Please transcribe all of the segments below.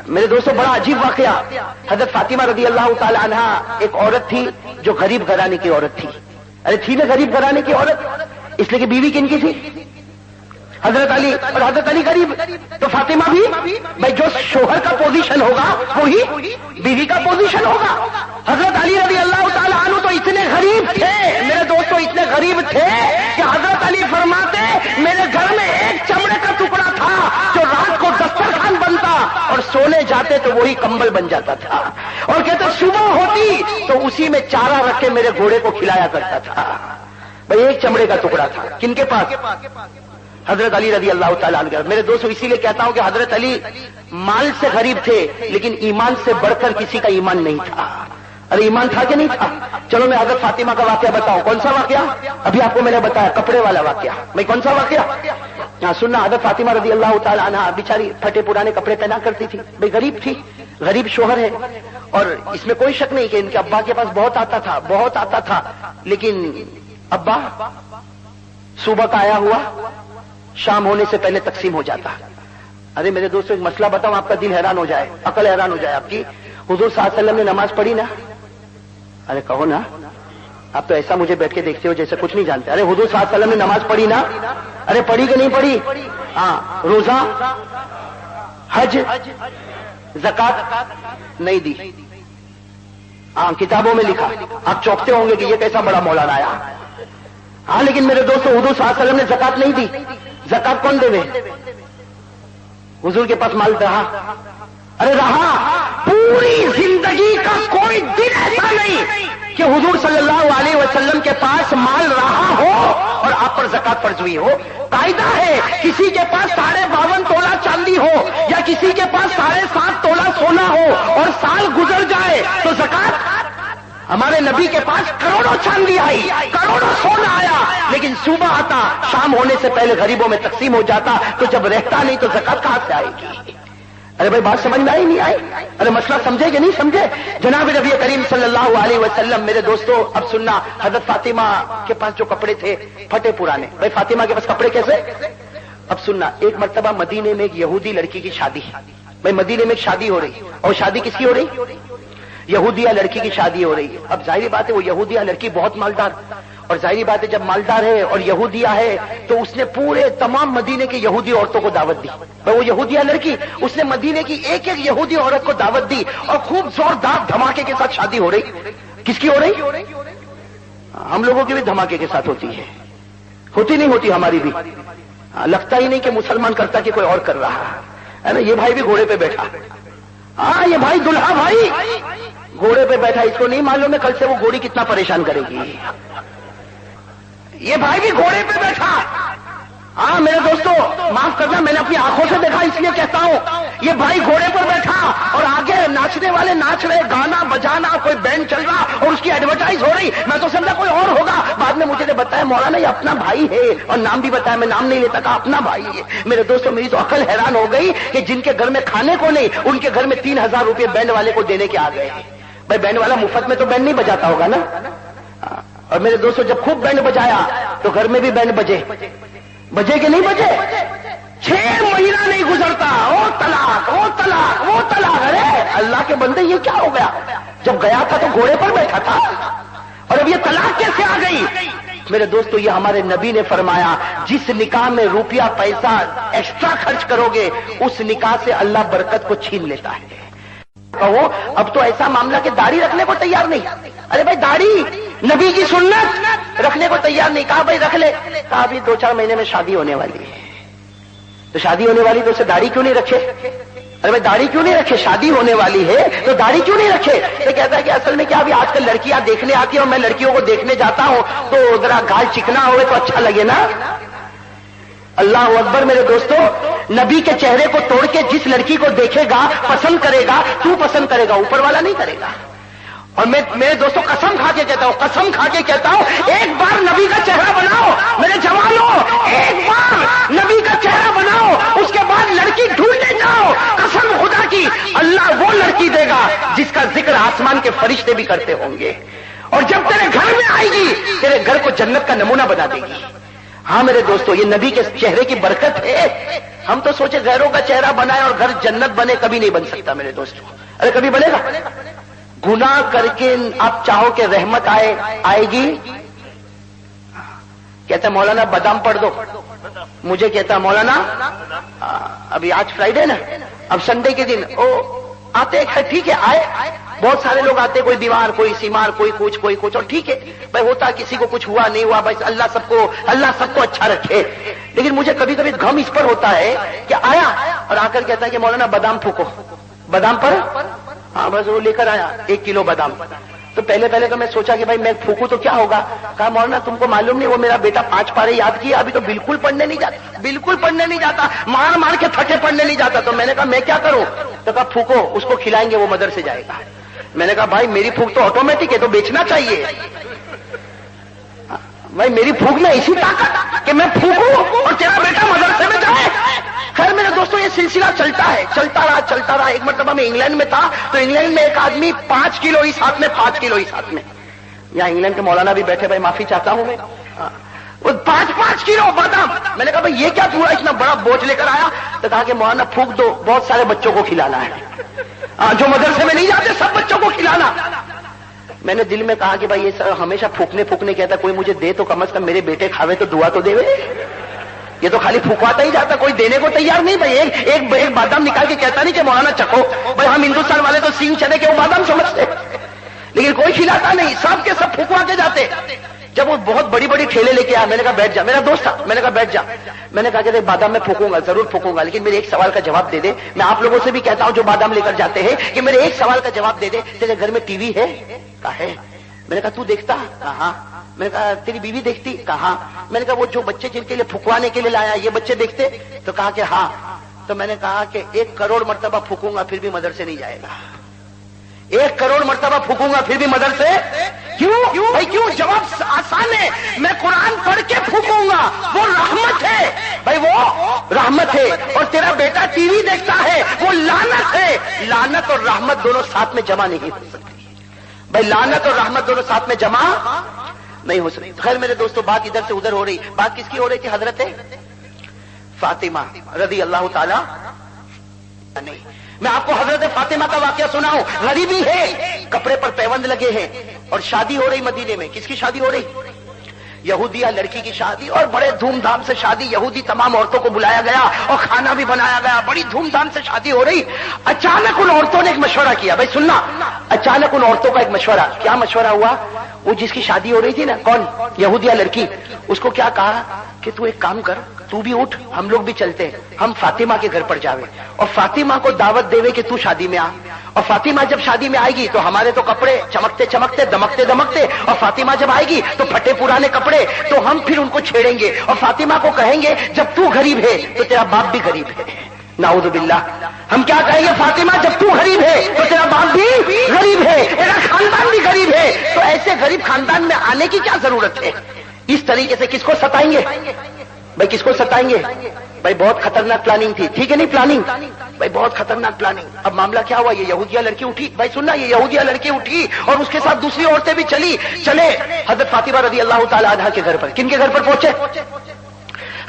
میرے دوستوں بڑا عجیب واقعہ، حضرت فاطمہ رضی اللہ تعالی عنہا ایک عورت تھی جو غریب گھرانے کی عورت تھی. ارے تھی نا غریب گھرانے کی عورت، اس لیے کہ بیوی کن کی تھی؟ حضرت علی، اور حضرت علی غریب تو فاطمہ بھی بھائی جو شوہر کا پوزیشن ہوگا وہی بیوی کا پوزیشن ہوگا. حضرت علی رضی اللہ تعالی عنہ تو اتنے غریب تھے میرے دوستوں، اتنے غریب تھے کہ حضرت علی فرماتے میرے گھر میں ایک چمڑے کا ٹکڑا تھا جو رات کو دسترخوان بنتا اور سونے جاتے تو وہی کمبل بن جاتا تھا، اور کہتے صبح ہوتی تو اسی میں چارہ رکھ کے میرے گھوڑے کو کھلایا کرتا تھا. بھائی ایک چمڑے کا ٹکڑا تھا کن کے پاس؟ حضرت علی رضی اللہ تعالیٰ عنہ. میرے دوستوں اسی لیے کہتا ہوں کہ حضرت علی مال سے غریب تھے لیکن ایمان سے بڑھ کر کسی کا ایمان نہیں تھا. ارے ایمان تھا کہ نہیں تھا؟ چلو میں حضرت فاطمہ کا واقعہ بتاؤں. کون سا واقعہ؟ ابھی آپ کو میں نے بتایا کپڑے والا واقعہ. میں کون سا واقعہ؟ ہاں سننا. حضرت فاطمہ رضی اللہ تعالیٰ عنہ بیچاری پھٹے پرانے کپڑے پہنا کرتی تھی. بھائی غریب تھی، غریب شوہر ہے، اور اس میں کوئی شک نہیں کہ ان کے ابا کے پاس بہت آتا تھا لیکن ابا صبح کا آیا ہوا شام ہونے سے پہلے تقسیم ہو جاتا. ارے میرے دوستوں ایک مسئلہ بتاؤں، آپ کا دل حیران ہو جائے، عقل حیران ہو جائے آپ کی. حضور صلی اللہ علیہ وسلم نے نماز پڑھی نا؟ ارے کہو نا، آپ تو ایسا مجھے بیٹھ کے دیکھتے ہو جیسے کچھ نہیں جانتے. ارے حضور صلی اللہ علیہ وسلم نے نماز پڑھی نا؟ ارے پڑھی کہ نہیں پڑھی؟ ہاں. روزہ، حج، زکات نہیں دی. ہاں کتابوں میں لکھا. آپ چوکتے ہوں گے کہ یہ کیسا بڑا مولانا آیا. ہاں لیکن میرے دوستوں حضور صلی اللہ علیہ وسلم نے زکات نہیں دی. زکات کون دے گے؟ حضور کے پاس مال رہا؟ ارے رہا. پوری زندگی کا کوئی دن ایسا نہیں کہ حضور صلی اللہ علیہ وسلم کے پاس مال رہا ہو اور آپ پر زکات فرض ہوئی ہو. قاعدہ ہے کسی کے پاس 52.5 تولہ چاندی ہو یا کسی کے پاس 7.5 تولہ سونا ہو اور سال گزر جائے تو زکات. ہمارے نبی کے پاس کروڑوں چاندی آئی، کروڑوں سونا آیا، لیکن صبح آتا شام ہونے سے پہلے غریبوں میں تقسیم ہو جاتا. تو جب رہتا نہیں تو زکات کہاں سے آئے گی؟ ارے بھائی بات سمجھ میں آئی نہیں آئی؟ ارے مسئلہ سمجھے کہ نہیں سمجھے؟ جناب نبی کریم صلی اللہ علیہ وسلم. میرے دوستو اب سننا، حضرت فاطمہ کے پاس جو کپڑے تھے پھٹے پرانے. بھائی فاطمہ کے پاس کپڑے کیسے؟ اب سننا. ایک مرتبہ مدینے میں ایک یہودی لڑکی کی شادی. بھائی مدینے میں ایک شادی ہو رہی، اور شادی کس کی ہو رہی؟ یہودیہ لڑکی کی شادی ہو رہی ہے. اب ظاہری بات ہے وہ یہودیہ لڑکی بہت مالدار، اور ظاہری بات ہے جب مالدار ہے اور یہودیہ ہے تو اس نے پورے تمام مدینے کی یہودی عورتوں کو دعوت دی. وہ یہودیہ لڑکی اس نے مدینے کی ایک ایک یہودی عورت کو دعوت دی اور خوب زوردار دھماکے کے ساتھ شادی ہو رہی. کس کی ہو رہی؟ ہم لوگوں کی بھی دھماکے کے ساتھ ہوتی ہے. ہوتی نہیں ہوتی؟ ہماری بھی. لگتا ہی نہیں کہ مسلمان کرتا کہ کوئی اور کر رہا ہے نا. یہ بھائی بھی گھوڑے پہ بیٹھا. ہاں یہ بھائی دلہا بھائی گھوڑے پہ بیٹھا. اس کو نہیں معلوم ہے کل سے وہ گھوڑی کتنا پریشان کرے گی. یہ بھائی بھی گھوڑے پہ بیٹھا. ہاں میرے دوستو معاف کرنا، میں نے اپنی آنکھوں سے دیکھا اس لیے کہتا ہوں. یہ بھائی گھوڑے پر بیٹھا اور آگے ناچنے والے ناچ رہے، گانا بجانا، کوئی بینڈ چل رہا اور اس کی ایڈورٹائز ہو رہی. میں تو سمجھا کوئی اور ہوگا. بعد میں مجھے نے بتایا مولانا یہ اپنا بھائی ہے، اور نام بھی بتایا. میں نام نہیں لیتا، کہا اپنا بھائی ہے. میرے دوستو میری تو عقل حیران ہو گئی کہ جن کے گھر میں کھانے کو نہیں ان کے گھر میں 3000 روپے بینڈ والے کو دینے کے آ گئے. بھائی بینڈ والا مفت میں تو بینڈ نہیں بجاتا ہوگا نا. اور میرے دوستوں جب خوب بینڈ بجایا تو گھر میں بھی بینڈ بجے کہ نہیں بجے؟ 6 مہینہ نہیں گزرتا وہ طلاق، وہ طلاق، وہ طلاق. ارے اللہ کے بندے یہ کیا ہو گیا؟ جب گیا تھا تو گھوڑے پر بیٹھا تھا اور اب یہ طلاق کیسے آ گئی؟ میرے دوستو یہ ہمارے نبی نے فرمایا جس نکاح میں روپیہ پیسہ ایکسٹرا خرچ کرو گے اس نکاح سے اللہ برکت کو چھین لیتا ہے. کہو اب تو ایسا معاملہ کہ داڑھی رکھنے کو تیار نہیں. ارے بھائی داڑھی نبی کی سنت، رکھنے کو تیار نہیں. کہا بھائی رکھ لے. کہا ابھی 2-4 مہینے میں شادی ہونے والی ہے. تو شادی ہونے والی تو اسے داڑھی کیوں نہیں رکھے؟ ارے بھائی داڑھی کیوں نہیں رکھے؟ شادی ہونے والی ہے تو داڑھی کیوں نہیں رکھے؟ تو کہتا ہے کہ اصل میں کیا ابھی آج کل لڑکیاں دیکھنے آتی ہیں اور میں لڑکیوں کو دیکھنے جاتا ہوں تو ذرا گال چکنا ہوئے تو اچھا لگے نا. اللہ اکبر. میرے دوستو نبی کے چہرے کو توڑ کے جس لڑکی کو دیکھے گا پسند کرے گا. تو پسند کرے گا، اوپر والا نہیں کرے گا. اور میں میرے دوستوں قسم کھا کے کہتا ہوں، قسم کھا کے کہتا ہوں، ایک بار نبی کا چہرہ بناؤ میرے جوانوں، ایک بار نبی کا چہرہ بناؤ، اس کے بعد لڑکی ڈھونڈنے جاؤ. قسم خدا کی اللہ وہ لڑکی دے گا جس کا ذکر آسمان کے فرشتے بھی کرتے ہوں گے، اور جب تیرے گھر میں آئے گی تیرے گھر کو جنت کا نمونہ بنا دے گی. ہاں میرے دوستو یہ نبی کے چہرے کی برکت ہے. हम तो सोचे गैरों का चेहरा बनाए और घर जन्नत बने, कभी नहीं बन सकता मेरे दोस्तों। अरे कभी बनेगा? गुनाह करके आप चाहो कि रहमत आएगी? कहता मौलाना बादाम पढ़ दो, मुझे कहता मौलाना अभी आज फ्राइडे ना, अब संडे के दिन ओ आते हैं, ठीक है आए, बहुत सारे लोग आते, कोई बीमार, कोई सीमार, कोई कुछ, और ठीक है भाई, होता किसी को कुछ हुआ नहीं हुआ, भाई अल्लाह सबको अच्छा रखे। लेकिन मुझे कभी कभी गम इस पर होता है कि आया और आकर कहता है कि मौलाना बादाम फूको, बादाम पर, हाँ बस वो लेकर आया 1 किलो बादाम। तो पहले तो मैं सोचा कि भाई मैं फूकू तो क्या होगा। कहा मौलाना तुमको मालूम नहीं, वो मेरा बेटा 5 पारे याद किया, अभी तो बिल्कुल पढ़ने नहीं जाता, मार के थके पढ़ने नहीं जाता। तो मैंने कहा मैं क्या करूं? तो कहा फूको, उसको खिलाएंगे, वो मदरसे जाएगा। मैंने कहा भाई मेरी फूक तो ऑटोमेटिक है, तो बेचना चाहिए भाई, मेरी फूक में ऐसी ताकत कि मैं फूकूं और तेरा बेटा मदरसे में जाए। खैर मेरे दोस्तों ये सिलसिला चलता रहा। एक मतलब मैं इंग्लैंड में था, तो इंग्लैंड में एक आदमी 5 किलो ही साथ में, यहाँ इंग्लैंड के मौलाना भी बैठे, भाई माफी चाहता हूं मैं, वो 5 किलो बादाम। मैंने कहा भाई ये क्या पूरा इतना बड़ा बोझ लेकर आया? तो कहा कि मौलाना फूक दो, बहुत सारे बच्चों को खिलाना है, जो मदरसे में नहीं जाते सब बच्चों को खिलाना। मैंने दिल में कहा कि भाई ये सर हमेशा फूकने कहता, कोई मुझे दे तो कम से कम मेरे बेटे खावे तो दुआ तो देवे। ये तो खाली फूकवाता ही जाता, कोई देने को तैयार नहीं। भाई एक बादाम निकाल के कहता नहीं कि मौलाना चखो, भाई हम हिंदुस्तान वाले तो सींग चने के वो बादाम समझते, लेकिन कोई खिलाता नहीं, सब के सब फूकवा के जाते। जब वो बहुत बड़ी ठेले लेके आया, मैंने कहा बैठ जा, मेरा दोस्त था, मैंने कहा बैठ जा। मैंने कहा कि बादाम में फूकूंगा, जरूर फूकूंगा, लेकिन मेरे एक सवाल का जवाब दे दे। मैं आप लोगों से भी कहता हूं जो बादाम लेकर जाते हैं कि मेरे एक सवाल का जवाब दे दे, तेरे घर में टीवी है? कहा है। मैंने कहा तू देखता? कहा। मैंने कहा तेरी बीवी देखती? कहा। मैंने कहा वो जो बच्चे जिनके लिए फुकवाने के लिए लाया ये बच्चे देखते? तो कहा कि हाँ। तो मैंने कहा कि 1 करोड़ मर्तबा फूकूंगा फिर भी मदरसे नहीं जाएगा। 1 करोड़ मर्तबा फूकूंगा फिर भी मदरसे क्यों भाई? क्यों? जवाब आसान है, मैं कुरान पढ़ के फूकूंगा, वो रहमत है भाई, वो रहमत है। और तेरा बेटा टीवी देखता है, वो लानत है। लानत और रहमत दोनों साथ में जमा नहीं हो सकती भाई, लानत और रहमत दोनों साथ में जमा नहीं हो सकती। खैर मेरे दोस्तों बात इधर से उधर हो रही, बात किसकी हो रही थी? हजरत फातिमा रजी अल्लाह ताला नहीं। मैं आपको हजरत फातिमा का वाकया सुनाऊं। गरीबी है, कपड़े पर पैबंद लगे हैं और शादी हो रही मदीने में। किसकी शादी हो रही? यहूदिया लड़की की शादी, और बड़े धूमधाम से शादी। यहूदी तमाम औरतों को बुलाया गया और खाना भी बनाया गया, बड़ी धूमधाम से शादी हो रही। अचानक उन औरतों ने एक मशवरा किया। भाई सुनना, अचानक उन औरतों का एक मशवरा। क्या मशवरा हुआ? वो जिसकी शादी हो रही थी ना, कौन? यहूदिया लड़की, उसको क्या कहा कि तू एक काम कर, तू भी उठ, हम लोग भी चलते हैं, हम फातिमा के घर पर जावे और फातिमा को दावत देवे कि तू शादी में आ। और फातिमा जब शादी में आएगी तो हमारे तो कपड़े चमकते चमकते दमकते दमकते, और फातिमा जब आएगी तो फटे पुराने कपड़े, तो हम फिर उनको छेड़ेंगे और फातिमा को कहेंगे जब तू गरीब है तो तेरा बाप भी गरीब है। नाऊज़ु बिल्लाह। हम क्या कहेंगे? फातिमा जब तू गरीब है तो तेरा बाप भी गरीब है, तेरा खानदान भी गरीब है। तो ऐसे गरीब खानदान में आने की क्या जरूरत है? इस तरीके से किसको सताएंगे भाई? किसको सताएंगे भाई? बहुत खतरनाक प्लानिंग थी, ठीक है नहीं? प्लानिंग भाई बहुत खतरनाक प्लानिंग। अब मामला क्या हुआ? ये यहूदिया लड़की उठी, भाई सुनना, ये यहूदिया लड़की उठी और उसके साथ दूसरी औरतें भी चले हजरत फातिमा रज़ी अल्लाह ताला अन्हा के घर पर। किनके घर पर पहुंचे?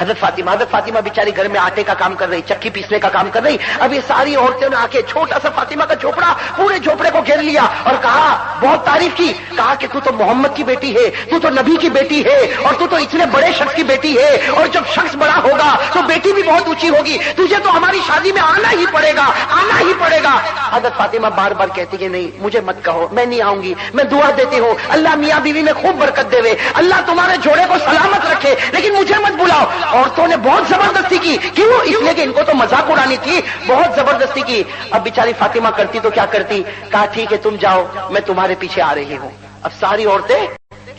हजरत फातिमा बेचारी घर में आटे का काम कर रही, चक्की पीसने का काम कर रही। अब ये सारी औरतें ने आके छोटा सा फातिमा का झोपड़ा, पूरे झोपड़े को घेर लिया और कहा, बहुत तारीफ की, कहा कि तू तो मोहम्मद की बेटी है, तू तो नबी की बेटी है, और तू तो इतने बड़े शख्स की बेटी है, और जब शख्स बड़ा होगा तो बेटी भी बहुत ऊंची होगी, तुझे तो हमारी शादी में आना ही पड़ेगा, आना ही पड़ेगा। हजरत फातिमा बार बार कहती है नहीं मुझे मत कहो, मैं नहीं आऊंगी, मैं दुआ देती हूँ अल्लाह मियाँ बीवी में खूब बरकत देवे, अल्लाह तुम्हारे जोड़े को सलामत रखे, लेकिन मुझे मत बुलाओ। औरतों ने बहुत जबरदस्ती की। क्यों? इसलिए कि इनको तो मजाक उड़ानी थी, बहुत जबरदस्ती की। अब बेचारी फातिमा करती तो क्या करती? कहा ठीक है तुम जाओ, मैं तुम्हारे पीछे आ रही हूं। अब सारी औरतें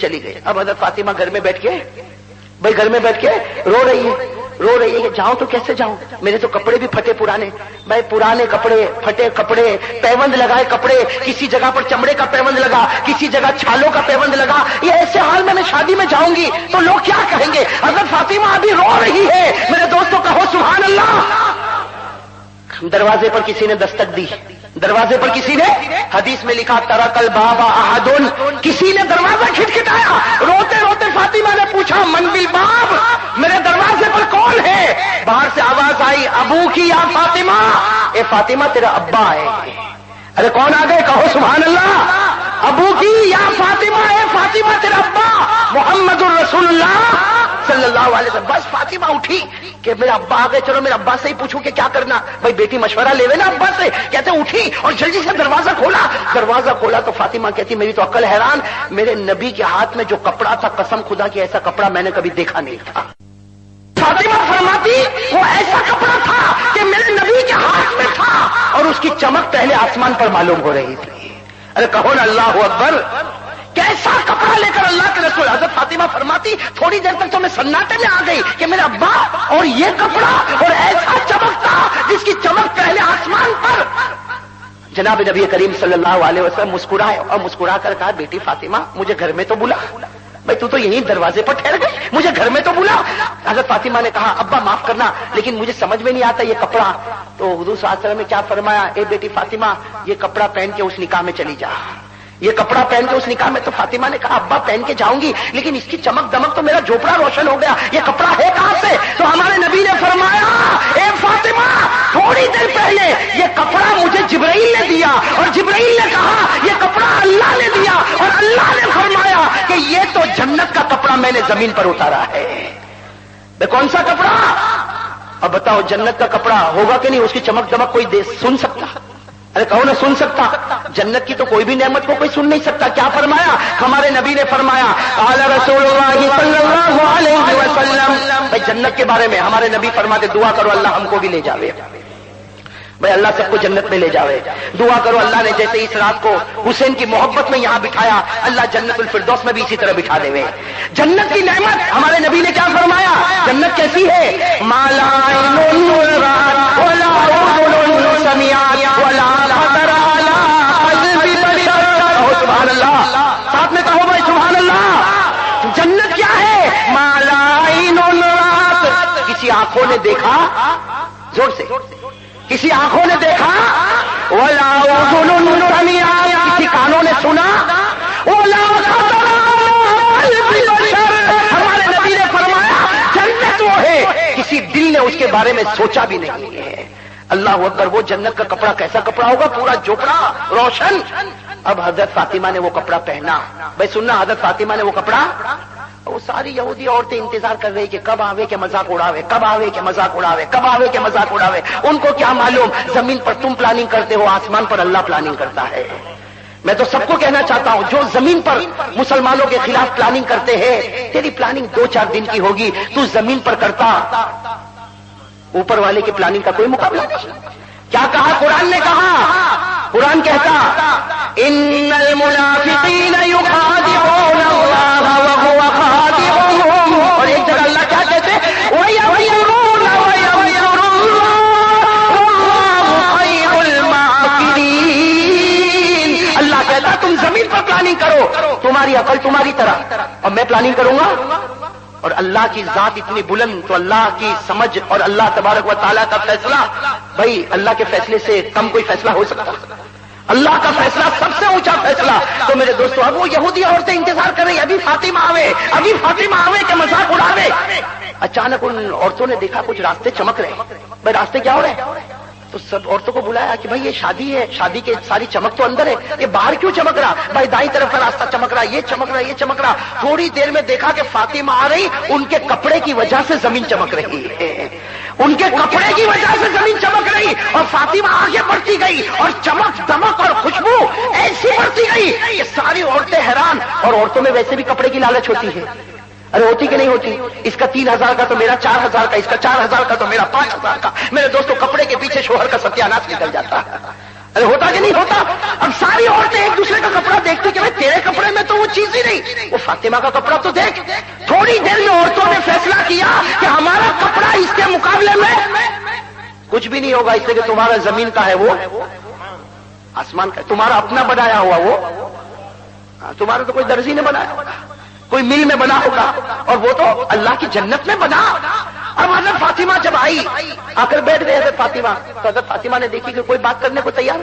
चली गई। अब हजरत फातिमा घर में बैठ के, भाई घर में बैठ के रो रही है कि जाऊं तो कैसे जाऊं, मेरे तो कपड़े भी फटे पुराने। भाई पुराने कपड़े, फटे कपड़े, पैबंद लगाए कपड़े, किसी जगह पर चमड़े का पैबंद लगा, किसी जगह छालों का पैबंद लगा। ये ऐसे हाल में मैं शादी में जाऊंगी तो लोग क्या कहेंगे? हजरत फातिमा अभी रो रही है। मेरे दोस्तों कहो सुभान अल्लाह। दरवाजे पर किसी ने दस्तक दी, दरवाजे पर किसी ने, हदीस में लिखा तरकल बाबा अहदुन, किसी ने दरवाजा खटखटाया। रोते रोते फातिमा ने पूछा मन बिल बाब, मेरे दरवाजे पर कौन है? बाहर से आवाज आई अबू की या फातिमा, ए फातिमा तेरा अब्बा है। अरे कौन आ गए? कहो सुभान अल्लाह। अबू की या फातिमा, ए फातिमा तेरा अब्बा मोहम्मदुर रसूलुल्लाह सल्लल्लाहु अलैहि वसल्लम। बस फातिमा उठी कि मेरा अब्बा आ गए, चलो मेरे अब्बा से ही पूछूं कि क्या करना। भाई बेटी मशवरा लेवे ना अब्बा से। कहते उठी और जल्दी से दरवाजा खोला। दरवाजा खोला तो फातिमा कहती मेरी तो अक्ल हैरान, मेरे नबी के हाथ में जो कपड़ा था, कसम खुदा की ऐसा कपड़ा मैंने कभी देखा नहीं था। फातिमा फरमाती वो ऐसा कपड़ा था कि मेरे नबी के हाथ में था और उसकी चमक पहले आसमान पर मालूम हो रही थी। अरे कहो ना अल्लाह अकबर। कैसा कपड़ा लेकर अल्लाह के रसूल। हजरत फातिमा फरमाती थोड़ी देर तक तो मैं सन्नाटे में आ गई कि मेरा अब्बा और ये कपड़ा और ऐसा चमकता जिसकी चमक पहले आसमान पर। जनाब नबी करीम सल्लल्लाहु अलैहि वसल्लम मुस्कुराए और मुस्कुरा कर कहा बेटी फातिमा मुझे घर में तो बुला। भाई तू तो यहीं दरवाजे पर ठहर गई, मुझे घर में तो बुला। हजरत फातिमा ने कहा अब्बा माफ करना लेकिन मुझे समझ में नहीं आता ये कपड़ा। तो हुजूर सल्लल्लाहु अलैहि वसल्लम ने क्या फरमाया, ए बेटी फातिमा ये कपड़ा पहन के उस निकाह में चली जा। ये कपड़ा पहन के उस निकाह में। तो फातिमा ने कहा अब्बा पहन के जाऊंगी लेकिन इसकी चमक दमक तो मेरा झोपड़ा रोशन हो गया, ये कपड़ा है कहां से? तो हमारे नबी ने फरमाया ए फातिमा थोड़ी देर पहले ये कपड़ा मुझे जिब्राइल ने दिया और जिब्राइल ने कहा ये कपड़ा अल्लाह ने दिया और अल्लाह ने फरमाया कि ये तो जन्नत का कपड़ा मैंने जमीन पर उतारा है। कौन सा कपड़ा? अब बताओ जन्नत का कपड़ा होगा कि नहीं, उसकी चमक दमक कोई सुन सकता? अरे कहो ना सुन सकता। जन्नत की तो कोई भी नेमत को कोई सुन नहीं सकता। क्या फरमाया हमारे नबी ने? फरमाया आला रसूलुल्लाह सल्लल्लाहु अलैहि वसल्लम। भाई जन्नत के बारे में हमारे नबी फरमाते दुआ करो अल्लाह हमको भी ले जावे। भाई अल्लाह सबको जन्नत में ले जावे। दुआ करो अल्लाह ने जैसे इस रात को हुसैन की मोहब्बत में यहां बिठाया, अल्लाह जन्नतुल फिरदौस में भी इसी तरह बिठा देवे। जन्नत की नेमत हमारे नबी ने क्या फरमाया? जन्नत कैसी है? माला इनुन रात वला उज़ुनुन समियात वला खतर अला क़ल्बि बशर। कहो सुभान अल्लाह, साथ में कहो भाई सुभान अल्लाह। जन्नत क्या है? माला इनुन रात, किसी आंखों ने देखा, जोर से, किसी आंखों ने देखा, वला उज़ुनुन समियात, किसी कानों ने सुना, वला खतर अला क़ल्बि बशर। हमारे नबी ने फरमाया जन्नत वो है किसी दिल ने उसके बारे में सोचा भी नहीं है। अल्लाह अकबर। वो जन्नत का कपड़ा कैसा कपड़ा होगा? पूरा जोपड़ा रोशन। अब हजरत फातिमा ने वो कपड़ा पहना। भाई सुनना, हजरत फातिमा ने वो कपड़ा, वो सारी यहूदी औरतें इंतजार कर रही कि कब आवे के मजाक उड़ावे, कब आवे के मजाक उड़ावे, कब आवे के मजाक उड़ावे। उनको क्या मालूम जमीन पर तुम प्लानिंग करते हो, आसमान पर अल्लाह प्लानिंग करता है। मैं तो सबको कहना चाहता हूं जो जमीन पर मुसलमानों के खिलाफ प्लानिंग करते हैं, तेरी प्लानिंग 2-4 दिन की होगी, तू जमीन पर करता ऊपर वाले की प्लानिंग का कोई मुकाबला नहीं। क्या कहा कुरान ने? कहा कुरान कहता इन्नल मुनाफिकीन युखादिऊन अल्लाह व हुवा खादिऊहुम। और एक जगह अल्लाह क्या कहते? वयमकुरून वयमकुरुल्लाह वल्लाहु खैरुल माकिरीन। अल्लाह कहता तुम जमीन पर प्लानिंग करो, तुम्हारी अकल तुम्हारी तरह, और मैं प्लानिंग करूंगा। और अल्लाह की जात इतनी बुलंद, तो अल्लाह की समझ और अल्लाह तबारक व तआला का फैसला, भाई अल्लाह के फैसले से कम कोई फैसला हो सकता? अल्लाह का फैसला सबसे ऊंचा फैसला। तो मेरे दोस्तों अब वो यहूदी औरतें इंतजार कर रही अभी फातिमा आवे, अभी फातिमा आवे के मजाक उड़ावे। अचानक उन औरतों ने देखा कुछ रास्ते चमक रहे। भाई रास्ते क्या हो रहे? तो सब औरतों को बुलाया कि भाई ये शादी है, शादी के सारी चमक तो अंदर है, ये बाहर क्यों चमक रहा? भाई दाईं तरफ का रास्ता चमक रहा, ये चमक रहा, ये चमक रहा। थोड़ी देर में देखा कि फातिमा आ रही, उनके कपड़े की वजह से जमीन चमक रही है, उनके कपड़े की वजह से जमीन चमक रही। और फातिमा आगे बढ़ती गई और चमक दमक और खुशबू ऐसी बढ़ती गई कि सारी औरतें हैरान। और औरतों में वैसे भी कपड़े की लालच होती है। अरे होती कि नहीं होती? इसका 3000 का तो मेरा 4000 का, इसका 4000 का तो मेरा 5000 का। मेरे दोस्तों कपड़े के पीछे शोहर का सत्यानाश निकल जाता है। अरे होता कि नहीं होता? अब सारी औरतें एक दूसरे का कपड़ा देखती कि भाई तेरे कपड़े में तो वो चीज ही नहीं, वो फातिमा का कपड़ा तो देख। थोड़ी देर में औरतों ने फैसला किया कि हमारा कपड़ा इसके मुकाबले में कुछ भी नहीं होगा, इसलिए कि तुम्हारा जमीन का है वो आसमान का, तुम्हारा अपना बनाया हुआ वो, तुम्हारा तो कोई दर्जी ने बनाया होगा, कोई मिल में बना होगा, और वो तो अल्लाह की जन्नत में बना। अब हजरत फातिमा जब आई, आकर बैठ गए हजरत फातिमा, तो हजरत फातिमा ने देखी कि कोई बात करने को तैयार।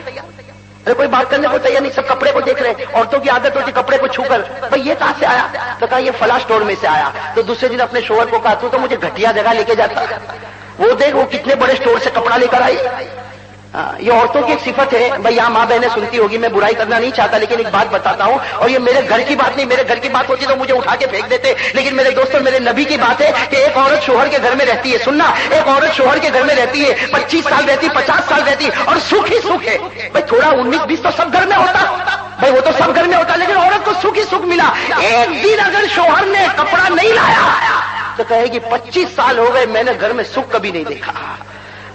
ارے کوئی بات کرنے کو تیار نہیں, سب کپڑے کو دیکھ رہے ہیں. عورتوں کی عادت ہوتی کپڑے کو چھو کر, بھائی یہ کہاں سے آیا؟ تو کہا یہ فلاں اسٹور میں سے آیا. تو دوسرے دن اپنے شوہر کو کہا تو مجھے گھٹیا جگہ لے کے جاتا, وہ دیکھ وہ کتنے بڑے اسٹور سے کپڑا لے کر آئی. یہ عورتوں کی ایک صفت ہے. بھائی یہاں ماں بہنیں سنتی ہوگی, میں برائی کرنا نہیں چاہتا, لیکن ایک بات بتاتا ہوں, اور یہ میرے گھر کی بات نہیں, میرے گھر کی بات ہوتی تو مجھے اٹھا کے پھینک دیتے, لیکن میرے دوستوں میرے نبی کی بات ہے کہ ایک عورت شوہر کے گھر میں رہتی ہے, سننا, ایک عورت شوہر کے گھر میں رہتی ہے, 25 سال رہتی, 50 سال رہتی, اور سکھ ہی سکھ ہے. بھائی تھوڑا 19-20 تو سب گھر میں ہوتا, بھائی وہ تو سب گھر میں ہوتا, لیکن عورت کو سکھ ہی سکھ ملا. ایک دن اگر شوہر نے کپڑا نہیں لایا تو کہے گی 25 سال ہو گئے میں نے گھر میں سکھ کبھی نہیں دیکھا.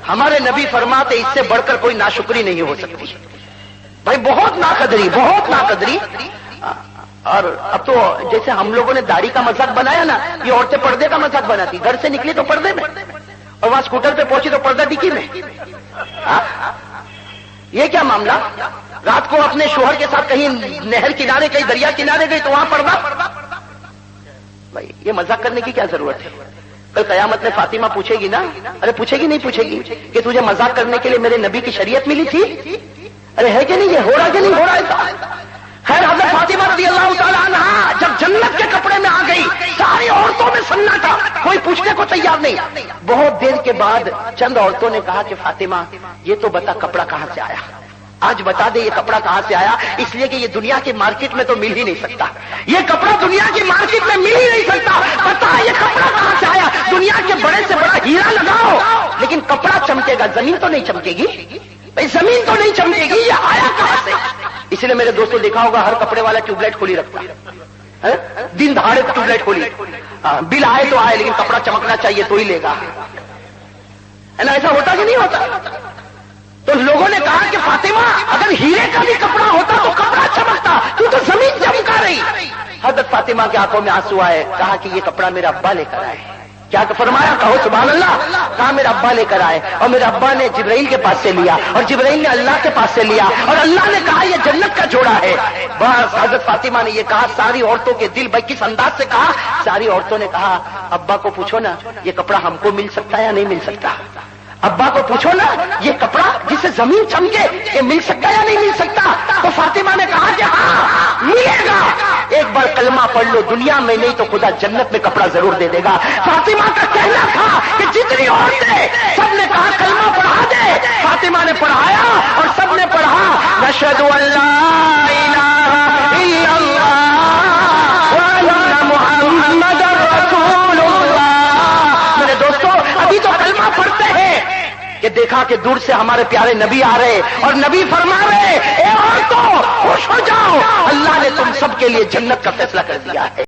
ہمارے نبی فرماتے اس سے بڑھ کر کوئی ناشکری نہیں ہو سکتی. بھائی بہت ناقدری, بہت ناقدری. اور اب تو جیسے ہم لوگوں نے داڑھی کا مذاق بنایا نا, یہ عورتیں پردے کا مذاق بناتی. گھر سے نکلی تو پردے میں, اور وہاں اسکوٹر پہ پہنچی تو پردہ ڈکی میں. یہ کیا معاملہ؟ رات کو اپنے شوہر کے ساتھ کہیں نہر کنارے, کہیں دریا کنارے گئی تو وہاں پردہ. بھائی یہ مذاق کرنے کی کیا ضرورت ہے؟ کل قیامت میں فاطمہ پوچھے گی نا, ارے پوچھے گی نہیں پوچھے گی کہ تجھے مذاق کرنے کے لیے میرے نبی کی شریعت ملی تھی؟ ارے ہے کہ نہیں, یہ ہو رہا کہ نہیں ہو رہا ایسا؟ خیر حضرت فاطمہ رضی اللہ تعالی عنہا جب جنت کے کپڑے میں آ گئی, ساری عورتوں میں سناٹا, کوئی پوچھنے کو تیار نہیں. بہت دیر کے بعد چند عورتوں نے کہا کہ فاطمہ یہ تو بتا کپڑا کہاں سے آیا, آج بتا دے یہ کپڑا کہاں سے آیا, اس لیے کہ یہ دنیا کی مارکیٹ میں تو مل ہی نہیں سکتا, یہ کپڑا دنیا کی مارکیٹ میں مل ہی نہیں سکتا. بتا یہ کپڑا کہاں سے آیا, دنیا کے بڑے سے بڑا ہیرا لگاؤ لیکن کپڑا چمکے گا, زمین تو نہیں چمکے گی. بھائی زمین تو نہیں چمکے گی, یہ آیا کہاں سے؟ اس لیے میرے دوستوں دیکھا ہوگا ہر کپڑے والا ٹیوب لائٹ کھولی رکھتا, دن دہاڑے ٹیوب لائٹ کھولی, بل آئے تو آئے لیکن کپڑا چمکنا چاہیے تو ہی لے گا, ہے نا؟ ایسا ہوتا کہ نہیں ہوتا؟ تو لوگوں نے کہا کہ فاطمہ اگر ہیرے کا بھی کپڑا ہوتا تو کپڑا چمکتا, تو زمین چمکا رہی. حضرت فاطمہ کے آنکھوں میں آنسو آئے, کہا کہ یہ کپڑا میرا ابا لے کر آئے. کیا فرمایا؟ کہو سبحان اللہ. کہا میرا ابا لے کر آئے, اور میرے ابا نے جبرائیل کے پاس سے لیا, اور جبرائیل نے اللہ کے پاس سے لیا, اور اللہ نے کہا یہ جنت کا جوڑا ہے. بس حضرت فاطمہ نے یہ کہا, ساری عورتوں کے دل بھائی کس انداز سے کہا, ساری عورتوں نے کہا ابا کو پوچھو نا یہ کپڑا ہم کو مل سکتا ہے یا نہیں مل سکتا. ابا کو پوچھو نا یہ کپڑا جسے زمین چمکے یہ مل سکتا ہے یا نہیں مل سکتا. تو فاطمہ نے کہا کہ ہاں ملے گا, ایک بار کلمہ پڑھ لو, دنیا میں نہیں تو خدا جنت میں کپڑا ضرور دے دے گا. فاطمہ کا کہنا تھا کہ جتنی عورتیں سب نے کہا کلمہ پڑھا دے, فاطمہ نے پڑھایا اور سب نے پڑھا نشہد ان لا الہ الا اللہ وان محمد رسول اللہ. میرے دوستو ابھی تو کلمہ پڑھتے ہیں کہ دیکھا کہ دور سے ہمارے پیارے نبی آ رہے, اور نبی فرما رہے اے عورتوں خوش ہو جاؤ, اللہ نے تم سب کے لیے جنت کا فیصلہ کر دیا ہے.